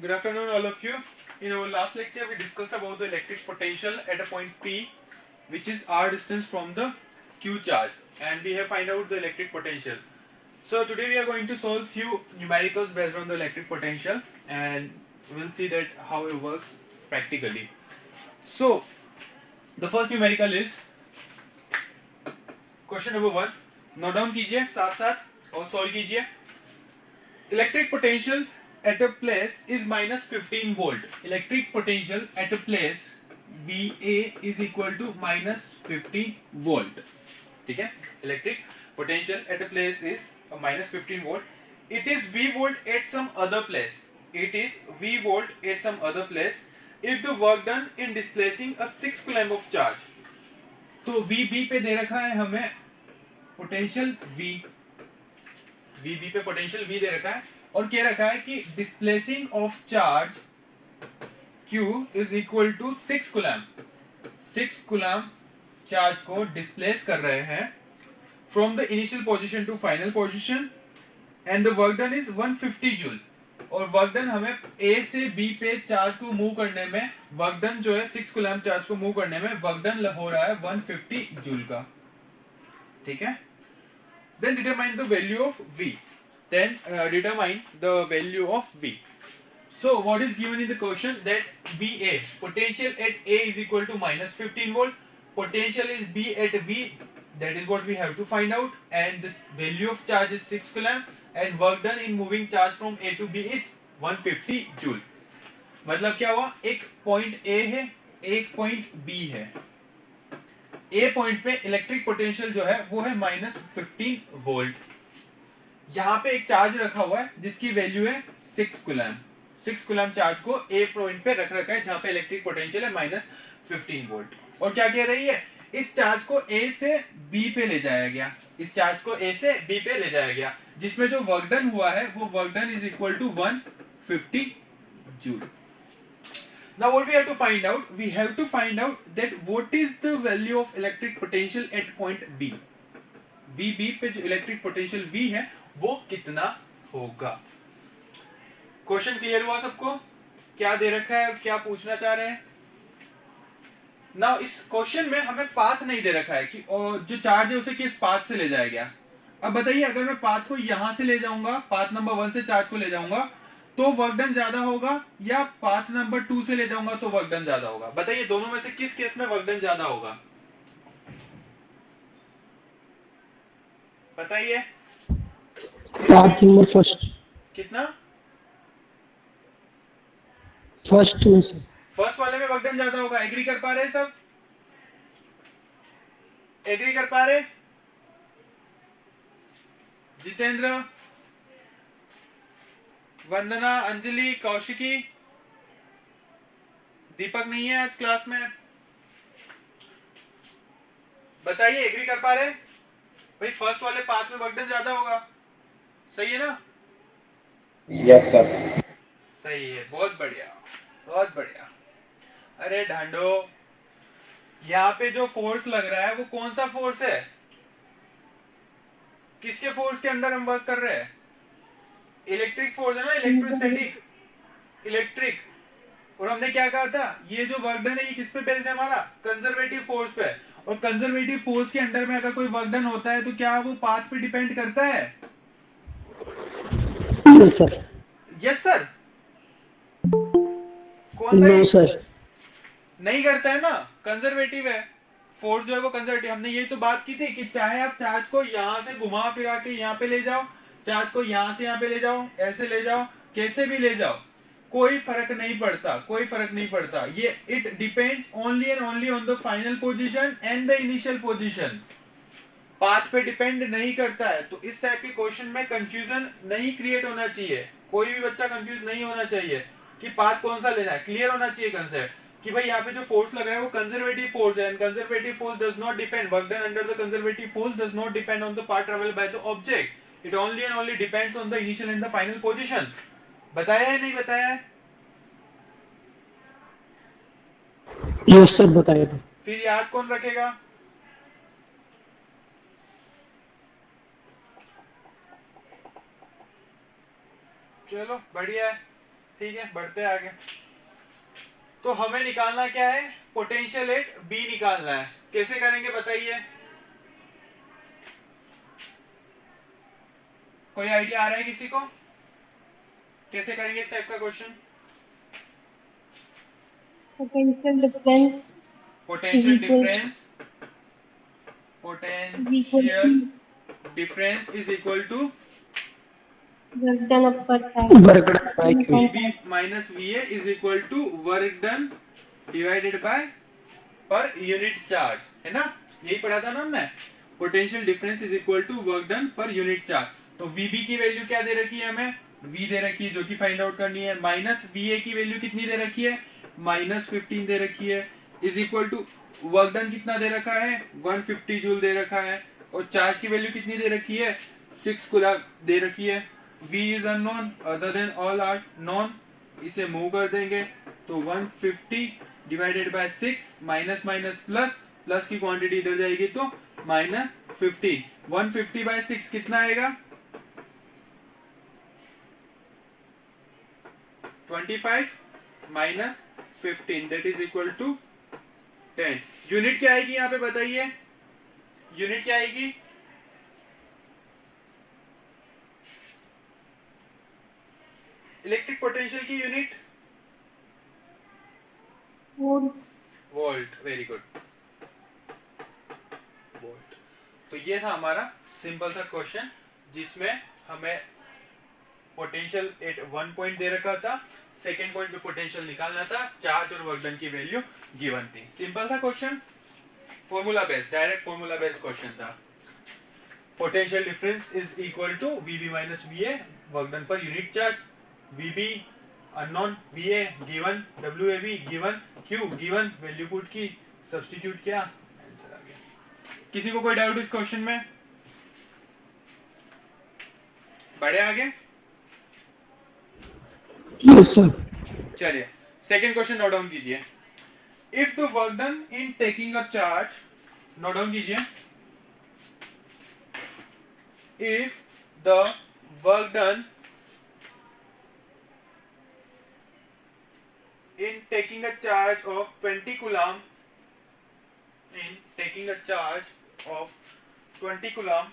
Good afternoon, all of you. In our last lecture, we discussed about the electric potential at a point P, which is r distance from the Q charge, and we have find out the electric potential. So today we are going to solve few numericals based on the electric potential, and we'll see that how it works practically. So the first numerical is question number 1. Note down कीजिए साथ साथ और solve कीजिए. Electric potential at a place is minus 15 volt. Electric potential at a place VA is equal to minus 15 volt. ठीक है. Electric potential at a place is minus 15 volt. It is V volt at some other place. It is V volt at some other place if the work done in displacing a 6 coulomb of charge. तो VB पे दे रखा है हमें potential V. VB पे potential V दे रखा है और क्या रखा है कि displacing of charge Q is equal to 6 coulomb. 6 coulomb charge को डिस्प्लेस कर रहे हैं from the initial position to final position and the work done is 150 joule. और वर्क डन हमें A से B पे चार्ज को मूव करने में वर्क डन जो है 6 कूलम्ब चार्ज को मूव करने में वर्क डन हो रहा है 150 जूल का. ठीक है. Then determine the value of V. Then determine the value of V. So what is given in the question that VA, potential at A is equal to minus 15 volt. Potential is B at V. That is what we have to find out. And the value of charge is 6 coulomb. And work done in moving charge from A to B is 150 joule. मतलब क्या हुआ? एक point A है, एक point B है. A point पे electric potential जो है वो है माइनस 15 वोल्ट. यहां पे एक चार्ज रखा हुआ है जिसकी वैल्यू है 6 कूलम्ब. 6 कूलम्ब चार्ज को A पॉइंट पे रख रखा है जहां पे इलेक्ट्रिक पोटेंशियल है माइनस 15 वोल्ट. और क्या कह रही है? इस चार्ज को A से B पे ले जाया गया. इस चार्ज को A से B पे ले जाया गया जिसमें जो वर्क डन हुआ है वो work done is equal to 150 joule. Now what we have to find out? We have to find out that what is the value of electric potential at point B. VB पे जो electric potential V है वो कितना होगा. Question clear हुआ सबको? क्या दे रखा है और क्या पूछना चाह रहे हैं? Now इस क्वेश्चन में हमें पाथ नहीं दे रखा है कि जो चार्ज है उसे किस पाथ से ले जाया गया. अब बताइए अगर मैं पाथ को यहां से ले जाऊंगा, पाथ नंबर 1 से चार्ज को ले जाऊंगा तो वर्क डन ज्यादा होगा या पाथ नंबर 2 से ले जाऊंगा तो वर्क डन ज्यादा होगा. बताइए दोनों में से किस केस में वर्क डन ज्यादा होगा? बताइए. Path number first. कितना? फर्स्ट वाले में वर्क डन ज्यादा होगा. एग्री कर पा रहे हैं सब? एग्री कर पा रहे? जितेंद्र, वंदना, अंजलि, कौशिकी, दीपक नहीं है आज क्लास में. बताइए एग्री कर पा रहे? भाई फर्स्ट वाले पाथ में वर्क डन ज्यादा होगा. सही है ना? Yes sir. सही है. बहुत बढ़िया, बहुत बढ़िया. अरे ढांडो, यहाँ पे जो फोर्स लग रहा है वो कौन सा फोर्स है? किसके फोर्स के अंदर हम वर्क कर रहे हैं? इलेक्ट्रिक फोर्स है ना, इलेक्ट्रोस्टैटिक इलेक्ट्रिक. और हमने क्या कहा था? ये जो वर्क डन है ये किस पे बेस्ड है? हमारा कंजर्वेटिव फोर्स पे. और कंजर्वेटिव फोर्स के अंडर में अगर कोई वर्क डन होता है तो क्या वो पाथ पे डिपेंड करता है? Yes sir. Yes sir. कौन नो सर. नहीं करता है ना. कंजर्वेटिव है फोर्स जो है वो कंजर्वेटिव. हमने यही तो बात की थी कि चाहे आप चार्ज को यहां से घुमा फिरा के यहाँ पे ले जाओ, चार्ज को यहां से यहाँ पे ले जाओ, ऐसे ले जाओ, कैसे भी ले जाओ, कोई फर्क नहीं पड़ता. कोई फर्क नहीं पड़ता. ये it depends only and only on the final position and the initial position. Path पे डिपेंड नहीं करता है. तो इस टाइप के क्वेश्चन में कंफ्यूजन नहीं क्रिएट होना चाहिए. कोई भी बच्चा कंफ्यूज नहीं होना चाहिए कि पाथ कौन सा लेना है. क्लियर होना चाहिए कंसेप्ट कि भाई यहाँ पे जो फोर्स लग रहा है वो कंजर्वेटिव फोर्स है. And conservative force does not depend, work done under the conservative force does not depend on the path travelled by the object. It only and only depends on the initial and the final position. बताया है नहीं बताया है? Yes sir बताइए. फिर याद कौन रखेगा? चलो बढ़िया है. ठीक है, बढ़ते हैं आगे। तो हमें निकालना क्या है, पोटेंशियल एट बी निकालना है। कैसे करेंगे बताइए, कोई आइडिया आ रहा है किसी को, कैसे करेंगे इस टाइप का question? Potential difference is potential equal difference, is equal potential to difference is equal to work done per time. Work done by Q. VB minus VA is equal to work done divided by per unit charge, है ना, यही पढ़ा था ना हमने। Potential difference is equal to work done पर unit charge. तो VB की वैल्यू क्या दे रखी है हमें, V दे रखी है जो कि फाइंड आउट करनी है, माइनस VA की वैल्यू कितनी दे रखी है, -15 दे रखी है, is equal to work done कितना दे रखा है, 150 जूल दे रखा है, और चार्ज की वैल्यू कितनी दे रखी है, 6 कूलम दे रखी है। V is unknown other than all are known, इसे मूव कर देंगे तो 150 divided by 6, minus minus plus, plus की क्वांटिटी इधर जाएगी तो -50, 150 बाय 6 कितना आएगा, 25 minus 15 that is equal to 10। Unit क्या आएगी यहाँ पे बताइए, यूनिट क्या आएगी, इलेक्ट्रिक पोटेंशियल की unit Volt. Volt, very good, volt. तो ये था हमारा सिंपल सा क्वेश्चन जिसमें हमें पोटेंशियल एट 1 पॉइंट दे रखा था, सेकेंड पॉइंट पे पोटेंशियल निकालना था, चार्ज और वर्क डन की वैल्यू गिवन थी। सिंपल सा question, formula based, direct formula based question था। Potential difference is equal to VB minus VA work done पर unit charge, VB unknown, VA given, WAB given, Q given, value put की, substitute किया, answer आ गया। किसी को कोई doubt इस क्वेश्चन में, बढ़े आगे? Yes sir. चलिए सेकेंड क्वेश्चन नोट डाउन कीजिए। If the work done in taking a charge, note down कीजिए, if the work done in taking a charge of 20 coulomb, in taking a charge of 20 coulomb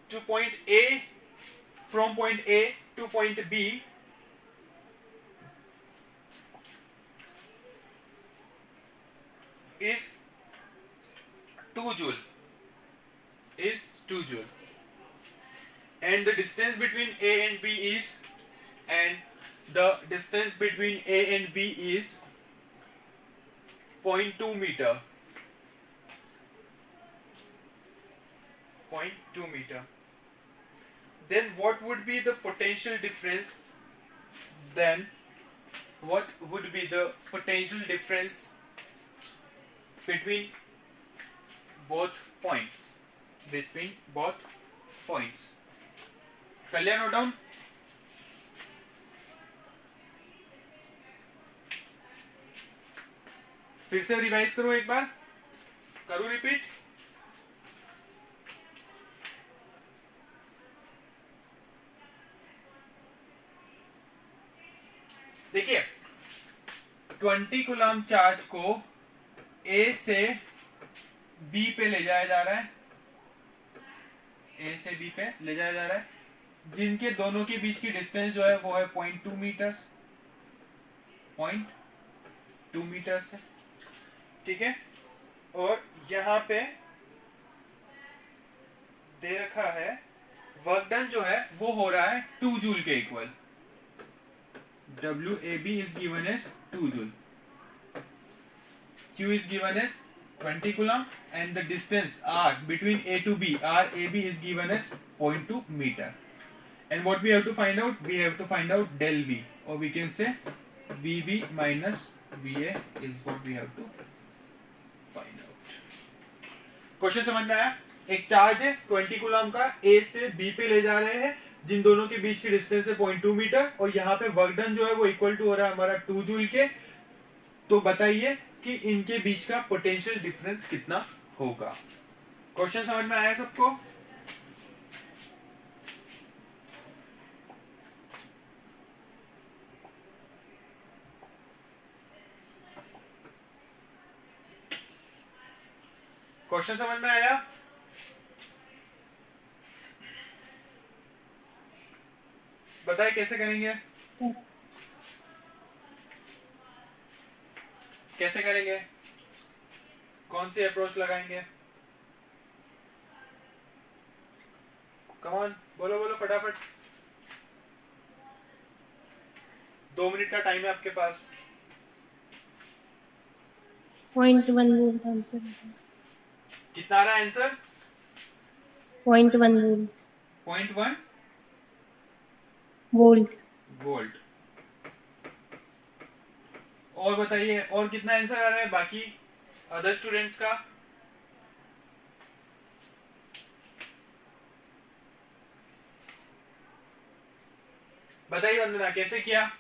to point A, from point A to point B, is 2 joule, is 2 joule, and the distance between A and B is, and the distance between A and B is 0.2 meter, 0.2 meter. Then what would be the potential difference, then what would be the potential difference between both points, between both points? कर लिया note down? फिर से revise करो एक बार, करूं repeat? देखिए 20 coulomb charge को A से B पे ले जाया जा रहा है, A से B पे ले जाया जा रहा है, जिनके दोनों के बीच की डिस्टेंस जो है वो है 0.2 मीटर, 0.2 मीटर है, ठीक है। और यहां पे दे रखा है वर्क डन जो है वो हो रहा है 2 जूल के equal, WAB is given as 2 joule, Q is given as 20 coulomb, and the distance R between A to B, RAB is given as 0.2 meter. And what we have to find out? We have to find out del V, or we can say VB minus VA is what we have to find out. Question समझ में आया? एक charge है 20 coulomb का, A से B पे ले जा रहे हैं, जिन दोनों के बीच की डिस्टेंस है 0.2 मीटर, और यहाँ पे वर्क डन जो है वो इक्वल टू हो रहा है हमारा 2 जूल के। तो बताइए कि इनके बीच का पोटेंशियल डिफरेंस कितना होगा। क्वेश्चन समझ में आया सबको? क्वेश्चन समझ में आया? बताइए कैसे करेंगे? कैसे करेंगे? कौन सी अप्रोच लगाएंगे? कम ऑन, बोलो बोलो फटाफट। 2 मिनट का टाइम है आपके पास। 0.1 वोल्ट आंसर। कितना आ रहा है आंसर? 0.1 वोल्ट। 0.1 वोल्ट। वोल्ट। और बताइए और कितना आंसर आ रहा है बाकी अदर स्टूडेंट्स का? बताइए वंदना कैसे किया?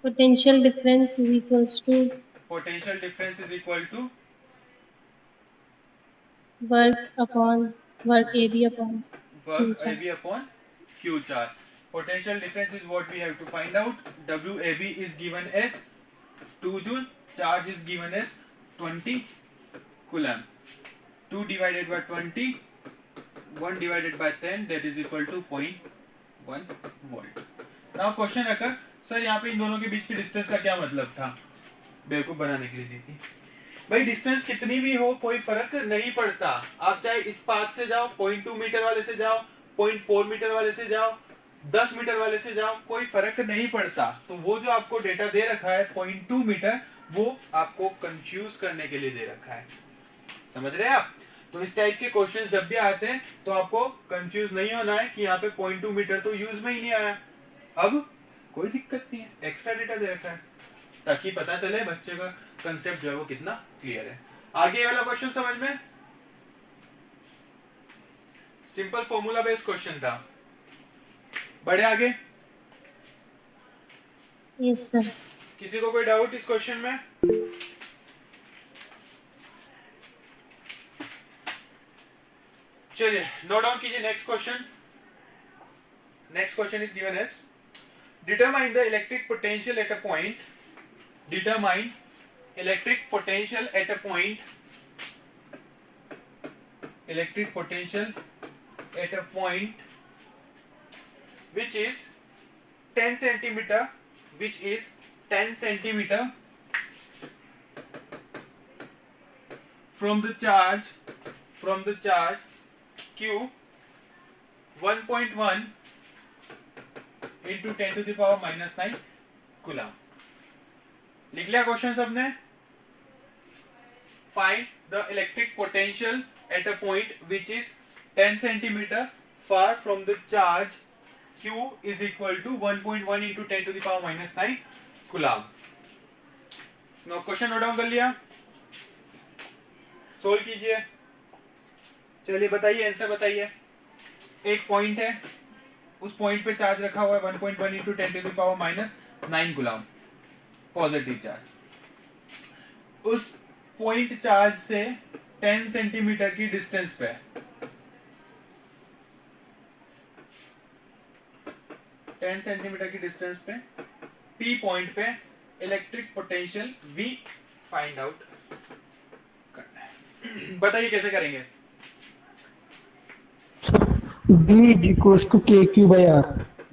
Potential difference is equals to potential difference is equal to work upon work AB upon Q work charge. AB upon Q charge. Potential difference is what we have to find out. WAB is given as 2 joule. Charge is given as 20 coulomb. 2 divided by 20, 1 divided by 10, that is equal to 0.1 volt. Now question occur, sir यहाँ पे इन दोनों के बीच की distance का क्या मतलब था? बेवकूफ बनाने के लिए दी थी भाई। डिस्टेंस कितनी भी हो कोई फर्क नहीं पड़ता। आप चाहे इस पाथ से जाओ, 0.2 मीटर वाले से जाओ, 0.4 मीटर वाले से जाओ, 10 मीटर वाले से जाओ, कोई फर्क नहीं पड़ता। तो वो जो आपको डेटा दे रखा है 0.2 मीटर, वो आपको कंफ्यूज करने के लिए दे रखा है। समझ रहे हैं आप? तो इस टाइप के क्वेश्चंस जब भी आते हैं तो आपको कंफ्यूज नहीं होना है कि यहाँ पे 0.2 मीटर तो यूज में ही नहीं आया। अब कोई दिक्कत नहीं है, एक्स्ट्रा डेटा दे रखा है ताकि पता चले बच्चे का कंसेप्ट जो है वो कितना क्लियर है। आगे वाला क्वेश्चन समझ में? सिंपल फॉर्मूला बेस्ड क्वेश्चन था। बढ़े आगे? Yes sir. किसी को कोई डाउट इस क्वेश्चन में? चलिए नोट डाउन कीजिए next question. Next question is given as determine the electric potential at a point. Determine electric potential at a point. Electric potential at a point which is 10 centimeter, which is 10 centimeter from the charge Q 1.1 into 10 to the power minus 9 coulomb. लिख लिया question सबने? Find the electric potential at a point which is 10 centimetre far from the charge Q is equal to 1.1 into 10 to the power minus 9 coulomb. No question note down कर लिया? Solve कीजिए. चलिए बताइए answer बताइए. एक point है, उस point पे चार्ज रखा हुआ है 1.1 into 10 to the power minus 9 coulomb positive charge. उस पॉइंट चार्ज से 10 सेंटीमीटर की डिस्टेंस पे 10 सेंटीमीटर की डिस्टेंस पे P पॉइंट पे electric potential V find out करना है. बताइए कैसे करेंगे? B is equals to KQ by R.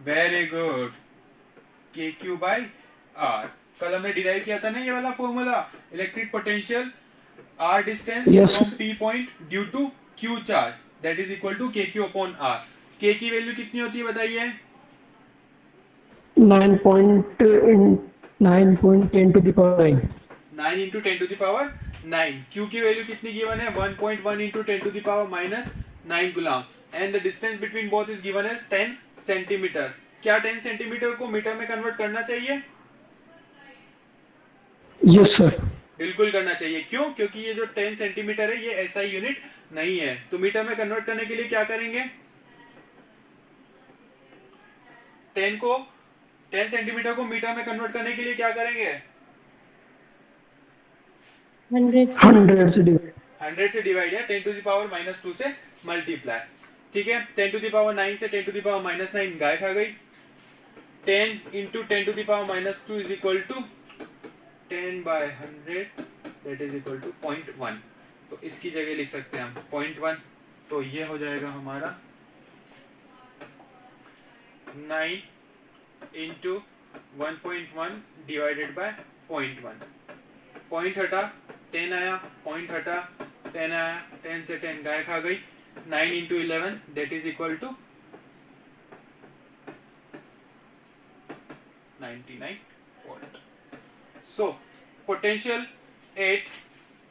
Very good. KQ by R. कल हमने डिराइव किया था ना ये वाला formula, electric potential R distance from P point due to Q charge that is equal to KQ upon R. K की value कितनी होती है बताइए? 9.10 to the power 9. 9 into 10 to the power 9. Q की वैल्यू कितनी गिवन है? 1.1 into 10 to the power minus 9 coulomb. And the distance between both is given as 10 centimetre. क्या 10 centimetre को मीटर में कन्वर्ट करना चाहिए? Yes sir. बिल्कुल करना चाहिए. क्यों? क्योंकि ये जो 10 सेंटीमीटर है ये ऐसा यूनिट नहीं है. तो मीटर में कन्वर्ट करने के लिए क्या करेंगे? 10 सेंटीमीटर को मीटर में कन्वर्ट करने के लिए क्या करेंगे? 100 से divide. 100 से डिवाइड या 10 टू द पावर माइनस 2 से मल्टीप्लाई. ठीक है. 10 टू द पावर 9 से 10 टू द पावर माइनस 9 गाय खा गई. 10 into 10 to the power minus 2 is equal to 10 by 100 that is equal to 0.1। तो इसकी जगह लिख सकते हैं हम 0.1। तो ये हो जाएगा हमारा 9 इंटू 1.1 डिवाइडेड बाय 0.1। पॉइंट हटा 10 आया, पॉइंट हटा 10 आया, 10 से 10 गाय खा गई। 9 into 11 that is equal to 99 volt. So potential at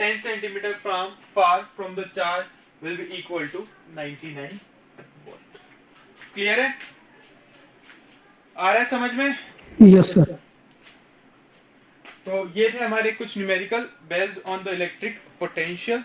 10 centimeter from far from the charge will be equal to 99 volt. Clear है? आ रहा है समझ में? Yes, sir. तो ये थे हमारे कुछ numerical based on the electric potential.